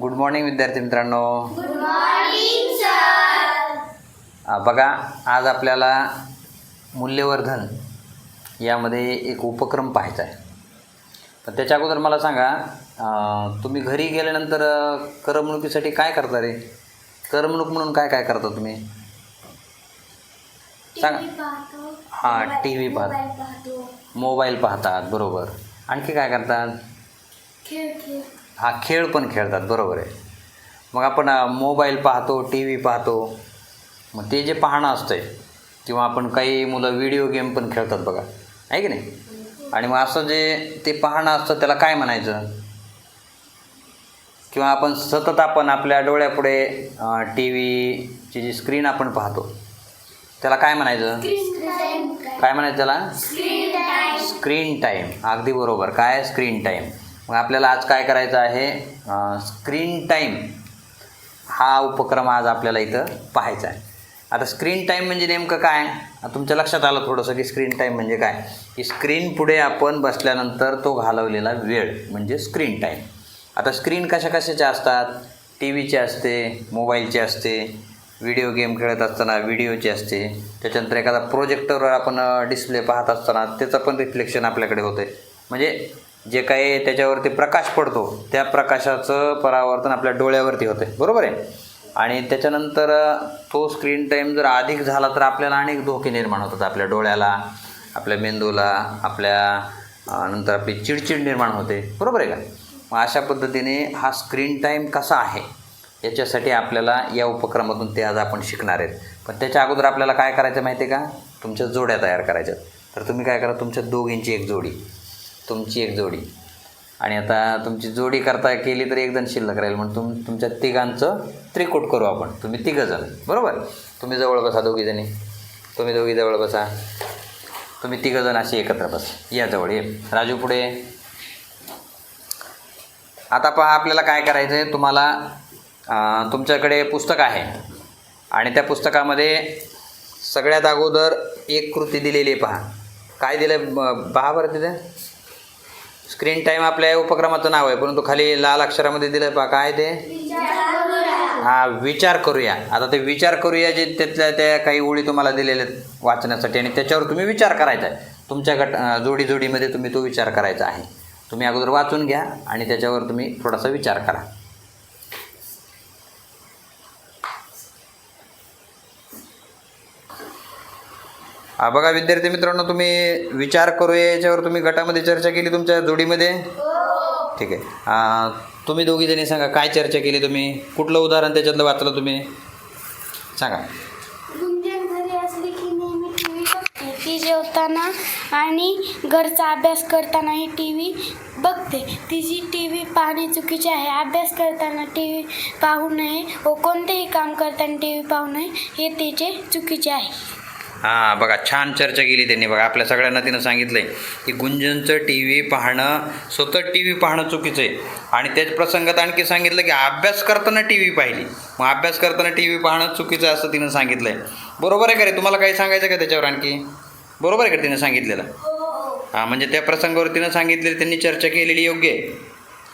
Good morning विद्यार्थी मित्रांनो. Good morning sir. बघा, आज आपल्याला मूल्यवर्धन यामध्ये एक उपक्रम पाहायचा आहे. पण त्याच्या अगोदर मला सांगा, तुम्ही घरी गेल्यानंतर करमणुकीसाठी काय करता रे? करमणूक म्हणून काय काय करता तुम्ही सांगा. हां, टी व्ही पाहतो, मोबाईल पाहतात, बरोबर. आणखी काय करतात? खेळ पण खेळतात, बरोबर आहे. मग आपण मोबाईल पाहतो, टी व्ही पाहतो, मग ते जे पाहणं असतं किंवा आपण काही मुलं व्हिडिओ गेम पण खेळतात बघा, आहे की नाही? आणि मग असं जे ते पाहणं असतं त्याला काय म्हणायचं? किंवा आपण सतत आपल्या डोळ्यापुढे टी व्हीची जी स्क्रीन आपण पाहतो त्याला काय म्हणायचं? काय म्हणायचं त्याला? Screen time. अगदी बरोबर. काय? Screen time. मग आपल्याला आज काय करायचं आहे? स्क्रीन टाईम हा उपक्रम आज आपल्याला इथं पाहायचा आहे. आता स्क्रीन टाईम म्हणजे नेमकं काय? तुमच्या लक्षात आलं थोडंसं की स्क्रीन टाईम म्हणजे काय? की स्क्रीन पुढे आपण बसल्यानंतर तो घालवलेला वेळ म्हणजे स्क्रीन टाईम. आता स्क्रीन कशाच्या असतात? टी व्हीची असते, मोबाईलची असते, व्हिडिओ गेम खेळत असताना व्हिडिओची असते, त्याच्यानंतर एखादा प्रोजेक्टरवर आपण डिस्प्ले पाहत असताना त्याचं पण रिफ्लेक्शन आपल्याकडे होते. म्हणजे जे काही त्याच्यावरती प्रकाश पडतो त्या प्रकाशाचं परावर्तन आपल्या डोळ्यावरती होते, बरोबर आहे. आणि त्याच्यानंतर तो स्क्रीन टाईम जर अधिक झाला तर आपल्याला अनेक धोके निर्माण होतात. आपल्या डोळ्याला, आपल्या मेंदूला, नंतर आपली चिडचिड निर्माण होते, बरोबर आहे का? मग अशा पद्धतीने हा स्क्रीन टाईम कसा आहे याच्यासाठी आपल्याला या उपक्रमातून ते आज आपण शिकणार आहेत. पण त्याच्या अगोदर आपल्याला काय करायचं माहिती आहे का? तुमच्या जोड्या तयार करायच्या. तर तुम्ही काय करा, तुमच्या दोघींची एक जोडी, तुमची एक जोडी, आणि आता तुमची जोडी केली तर एक जण शिल्लक राहील. म्हणून तुमच्या तिघांचं त्रिकूट करू आपण. तुम्ही तिघंजण, बरोबर. तुम्ही जवळ बसा, दोघीजणी. तुम्ही दोघी जवळ बसा. तुम्ही तिघंजण अशी एकत्र बस. या जवळ ये. राजू पुढे. आता पहा, आपल्याला काय करायचं आहे. तुम्हाला तुमच्याकडे पुस्तक आहे आणि त्या पुस्तकामध्ये सगळ्यात अगोदर एक कृती दिलेली आहे. पहा काय दिलं आहे, पहा बरं तिथे. स्क्रीन टाईम आपल्या उपक्रमाचं नाव आहे, परंतु खाली लाल अक्षरामध्ये दिलं आहे. पहा काय ते? विचार करूया. आता ते विचार करूया जे त्यातल्या त्या काही ओळी तुम्हाला दिलेल्या आहेत वाचण्यासाठी, आणि त्याच्यावर तुम्ही विचार करायचा आहे. तुमच्या जोडीमध्ये तुम्ही तो विचार करायचा आहे. तुम्ही अगोदर वाचून घ्या आणि त्याच्यावर तुम्ही थोडासा विचार करा. बघा विद्यार्थी मित्रांनो, तुम्ही विचार करूया याच्यावर तुम्ही गटामध्ये चर्चा केली तुमच्या जोडीमध्ये? ठीक आहे. तुम्ही दोघीजणी सांगा काय चर्चा केली तुम्ही? कुठलं उदाहरण त्याच्यातलं वाचलं तुम्ही? सांगा. गुंजन घरी असली की नेहमी टी व्ही बघते. ती जेवताना आणि घरचा अभ्यास करतानाही टी व्ही बघते. तिची टी व्ही पाहणे चुकीचे आहे. अभ्यास करताना टी व्ही पाहू नये व कोणतेही काम करताना टी व्ही पाहू नये हे तिचे चुकीचे आहे. बघा, छान चर्चा केली त्यांनी. बघा, आपल्या सगळ्यांना तिनं सांगितलं आहे की गुंजनचं टी व्ही पाहणं, स्वतः टी व्ही पाहणं चुकीचं आहे. आणि त्याच प्रसंगात आणखी सांगितलं की अभ्यास करताना टी व्ही पाहिली, मग अभ्यास करताना टी व्ही पाहणं चुकीचं असं तिनं सांगितलं आहे. बरोबर आहे का रे? तुम्हाला काही सांगायचं का त्याच्यावर आणखी? बरोबर आहे का तिनं सांगितलेलं? म्हणजे त्या प्रसंगावर तिनं सांगितलेलं, त्यांनी चर्चा केलेली योग्य आहे.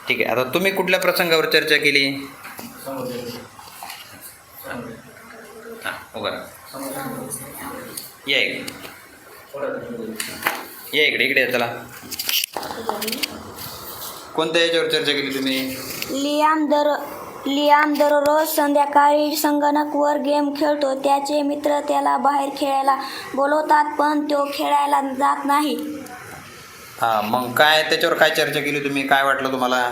ठीक आहे. आता तुम्ही कुठल्या प्रसंगावर चर्चा केली? या इकडे चला. कोणत्या याच्यावर चर्चा केली तुम्ही? लियाम दररोज संध्याकाळी संगणकावर गेम खेळतो. त्याचे मित्र त्याला बाहेर खेळायला बोलवतात पण तो खेळायला जात नाही. मग काय त्याच्यावर काय चर्चा केली तुम्ही? काय वाटलं तुम्हाला?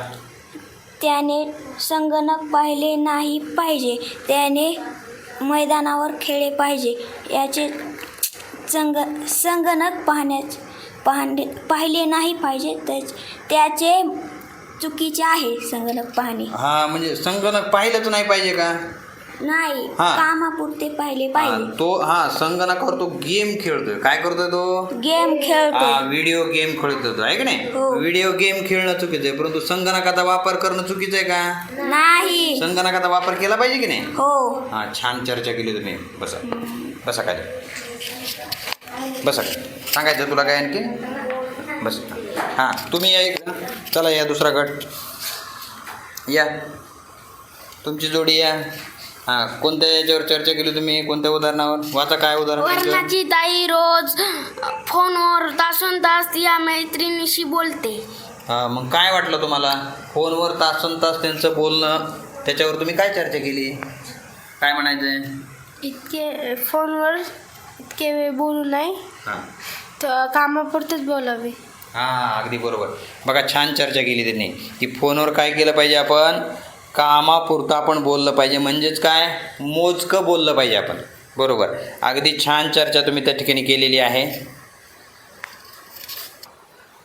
त्याने संगणक पाहिले नाही पाहिजे. त्याने मैदानावर खेळले पाहिजे. याचे संगणक पाहिले नाही पाहिजे. त्याचे चुकीचे आहे संगणक पाहणे. म्हणजे संगणक पाहिलंच नाही पाहिजे का? नाही, कामापुरते पाहिले पाहिजे. तो संगणकावर तो गेम खेळतोय. काय करतोय तो? गेम खेळतो. व्हिडिओ गेम खेळतोय, आहे की नाही? व्हिडिओ गेम खेळणं चुकीचं आहे, परंतु संगणकाचा वापर करणं चुकीचं आहे का? नाही. संगणकाचा वापर केला पाहिजे की नाही? हो. छान चर्चा केली तुम्ही. बसा काय बसा. सांगायचं तुला काय आणखी? बस. तुम्ही या इकडं. चला या दुसरा गट या. तुमची जोडी आहे. हां, कोणत्या याच्यावर चर्चा केली तुम्ही? कोणत्या उदाहरणावर? वाचा, काय उदाहरण द्यायचं? वर्णाची ताई रोज फोनवर तासोनतास या मैत्रिणीशी बोलते. हां, मग काय वाटलं तुम्हाला? फोनवर तासंतास त्यांचं बोलणं, त्याच्यावर तुम्ही काय चर्चा केली? काय म्हणायचं आहे? इतके फोनवर इतके वेळ बोलू नाही, हां तर कामापुरतेच बोलावे. हां, अगदी बरोबर. बघा, छान चर्चा केली त्यांनी की फोनवर काय केलं पाहिजे आपण? कामापुरतं आपण बोललं पाहिजे. म्हणजेच काय? मोजकं बोललं पाहिजे आपण. बरोबर. अगदी छान चर्चा तुम्ही त्या ठिकाणी केलेली आहे.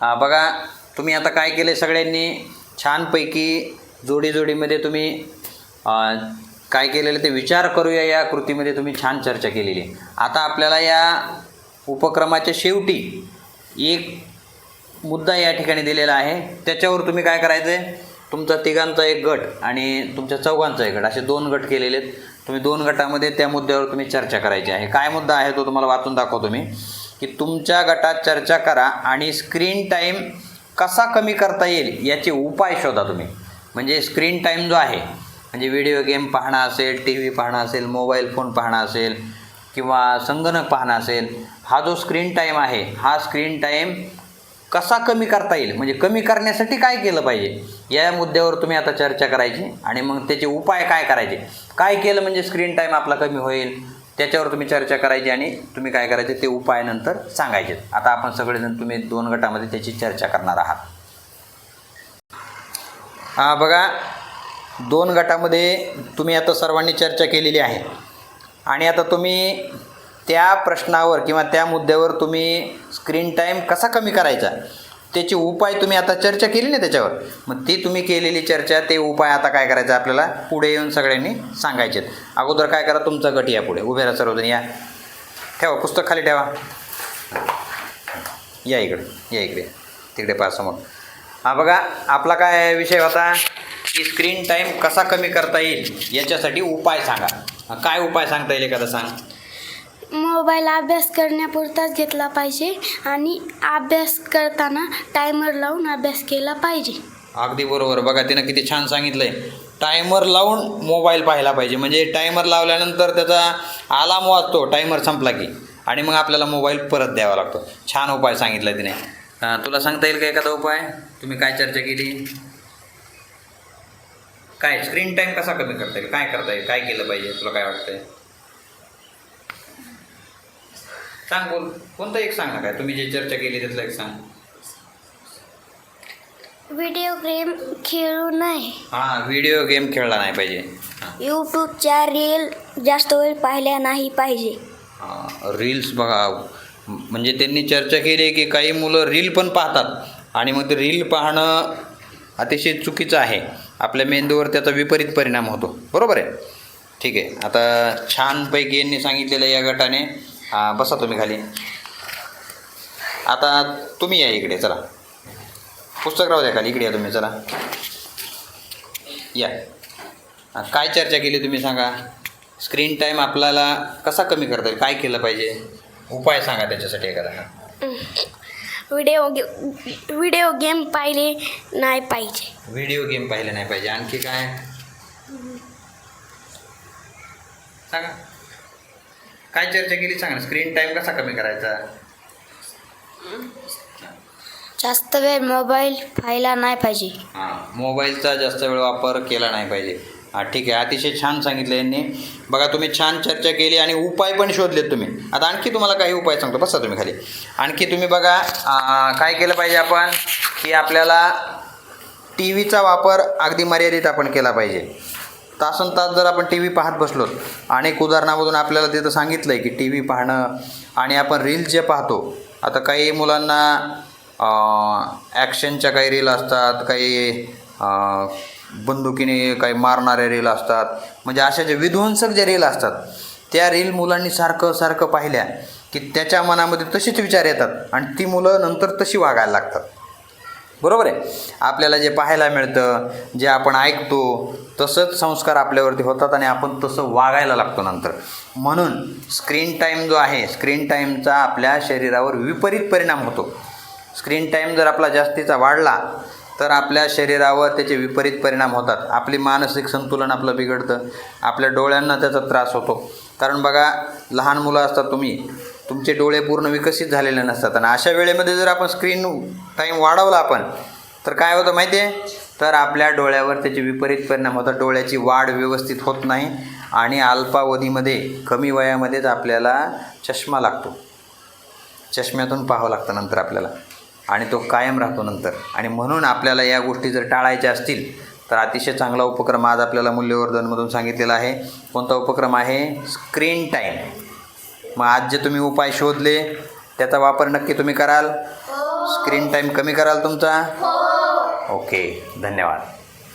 बघा, तुम्ही आता काय केले, सगळ्यांनी छानपैकी जोडीमध्ये तुम्ही काय केलेलं ते विचार करूया. या कृतीमध्ये तुम्ही छान चर्चा केलेली आहे. आता आपल्याला या उपक्रमाच्या शेवटी एक मुद्दा या ठिकाणी दिलेला आहे. त्याच्यावर तुम्ही काय करायचं आहे? तुमचा तिघांचा एक गट आणि तुमच्या चौघांचा एक गट, असे 2 गट केलेले आहेत. तुम्ही 2 गटामध्ये त्या मुद्द्यावर तुम्ही चर्चा करायची आहे. काय मुद्दा आहे तो तुम्हाला वाचून दाखवतो मी, की तुमच्या गटात चर्चा करा आणि स्क्रीन टाईम कसा कमी करता येईल याचे उपाय शोधा तुम्ही. म्हणजे स्क्रीन टाईम जो आहे, म्हणजे व्हिडिओ गेम पाहणं असेल, टी व्ही पाहणं असेल, मोबाईल फोन पाहणं असेल किंवा संगणक पाहणं असेल, हा जो स्क्रीन टाईम आहे, हा स्क्रीन टाईम कसा कमी करता येईल, म्हणजे कमी करण्यासाठी काय केलं पाहिजे, या मुद्द्यावर तुम्ही आता चर्चा करायची. आणि मग त्याचे उपाय काय करायचे, काय केलं म्हणजे स्क्रीन टाईम आपला कमी होईल, त्याच्यावर तुम्ही चर्चा करायची आणि तुम्ही काय करायचे ते उपाय नंतर सांगायचे. आता आपण सगळेजण तुम्ही 2 गटामध्ये त्याची चर्चा करणार आहात. बघा, 2 गटामध्ये तुम्ही आता सर्वांनी चर्चा केलेली आहे आणि आता तुम्ही त्या प्रश्नावर किंवा त्या मुद्द्यावर तुम्ही स्क्रीन टाईम कसा कमी करायचा त्याचे उपाय तुम्ही आता चर्चा केली ना त्याच्यावर. मग ती तुम्ही केलेली चर्चा, ते उपाय आता काय करायचं आपल्याला पुढे येऊन सगळ्यांनी सांगायचे. अगोदर काय करा, तुमचा गट या पुढे उभे राहा, सर्वजण या. ठेवा पुस्तक खाली ठेवा. या इकडे तिकडे पहा समोर. बघा, आपला काय विषय होता की स्क्रीन टाईम कसा कमी करता येईल याच्यासाठी उपाय सांगा. काय उपाय सांगता येईल एखादा सांग. मोबाईल अभ्यास करण्यापुरताच घेतला पाहिजे आणि अभ्यास करताना टायमर लावून अभ्यास केला पाहिजे. अगदी बरोबर. बघा, तिनं किती छान सांगितलं आहे. टायमर लावून मोबाईल पाहायला पाहिजे. म्हणजे टायमर लावल्यानंतर त्याचा अलार्म वाजतो टायमर संपला की, आणि मग आपल्याला मोबाईल परत द्यावा लागतो. छान उपाय सांगितला तिने. तुला सांगता येईल का एखादा उपाय? तुम्ही काय चर्चा केली? काय स्क्रीन टाईम कसा कमी करता येईल, काय करता येईल, काय केलं पाहिजे, तुला काय वाटतंय? सांग, बोल. कोणतं एक सांग ना. काय तुम्ही जे चर्चा केली त्यातलं एक सांग. व्हिडिओ गेम खेळू नये. व्हिडिओ गेम खेळला नाही पाहिजे. यूट्यूबच्या रील जास्त वेळ पाहिल्या नाही पाहिजे. रील्स बघा, म्हणजे त्यांनी चर्चा केली की काही मुलं रील पण पाहतात आणि मग ते रील पाहणं अतिशय चुकीचं आहे. आपल्या मेंदूवर त्याचा विपरीत परिणाम होतो. बरोबर आहे. ठीक आहे. आता छानपैकी यांनी सांगितलेलं या गटाने. बसा तुम्ही खाली. आता तुम्ही या इकडे, चला. पुस्तक राहू द्या खाली, इकडे या तुम्ही, चला या. काय चर्चा केली तुम्ही सांगा. स्क्रीन टाईम आपल्याला कसा कमी करता येईल, काय केलं पाहिजे, उपाय सांगा त्याच्यासाठी एखादा. व्हिडिओ गेम पाहिले नाही पाहिजे. व्हिडिओ गेम पाहिले नाही पाहिजे. आणखी काय सांगा. काय चर्चा केली सांगा. स्क्रीन टाईम कसा कमी करायचा. जास्त वेळ मोबाईल पाहिला नाही पाहिजे. मोबाईलचा जास्त वेळ वापर केला नाही पाहिजे. ठीक आहे. अतिशय छान सांगितलं यांनी. बघा, तुम्ही छान चर्चा केली आणि उपाय पण शोधलेत तुम्ही. आता आणखी तुम्हाला काही उपाय सांगतो. बसा तुम्ही खाली. आणखी तुम्ही बघा, काय केलं पाहिजे आपण, की आपल्याला टी व्हीचा वापर अगदी मर्यादित आपण केला पाहिजे. तासनतास जर आपण टी व्ही पाहत बसलो, अनेक उदाहरणामधून आपल्याला तिथं सांगितलं आहे की टी व्ही पाहणं आणि आपण रील्स जे पाहतो, आता काही मुलांना ॲक्शनच्या काही रील असतात, काही बंदुकीने काही मारणारे रील असतात. म्हणजे अशा ज्या विध्वंसक ज्या रील असतात, त्या रील मुलांनी सारखं पाहिल्या की त्याच्या मनामध्ये तसेच विचार येतात आणि ती मुलं नंतर तशी वागायला लागतात. बरोबर आहे. आपल्याला जे पाहायला मिळतं, जे आपण ऐकतो, तसंच संस्कार आपल्यावरती होतात आणि आपण तसं वागायला लागतो नंतर. म्हणून स्क्रीन टाईम जो आहे, स्क्रीन टाईमचा आपल्या शरीरावर विपरीत परिणाम होतो. स्क्रीन टाईम जर आपला जास्तीचा वाढला तर आपल्या शरीरावर त्याचे विपरीत परिणाम होतात. आपली मानसिक संतुलन आपलं बिघडतं, आपल्या डोळ्यांना त्याचा त्रास होतो. कारण बघा, लहान मुलं असतात, तुमचे डोळे पूर्ण विकसित झालेले नसतात आणि अशा वेळेमध्ये जर आपण स्क्रीन टाईम वाढवला आपण तर काय होतं माहिती आहे, तर आपल्या डोळ्यावर त्याचे विपरीत परिणाम होतात. डोळ्याची वाढ व्यवस्थित होत नाही आणि अल्पावधीमध्ये कमी वयामध्येच आपल्याला चष्मा लागतो. चष्म्यातून पाहावं लागतं नंतर आपल्याला आणि तो कायम राहतो नंतर. आणि म्हणून आपल्याला या गोष्टी जर टाळायच्या असतील तर अतिशय चांगला उपक्रम आज आपल्याला मूल्यवर्धनमधून सांगितलेला आहे. कोणता उपक्रम आहे? Screen time. मग आज जे तुम्ही उपाय शोधले त्याचा वापर नक्की तुम्ही कराल? स्क्रीन टाईम कमी कराल तुमचा? ओके, धन्यवाद.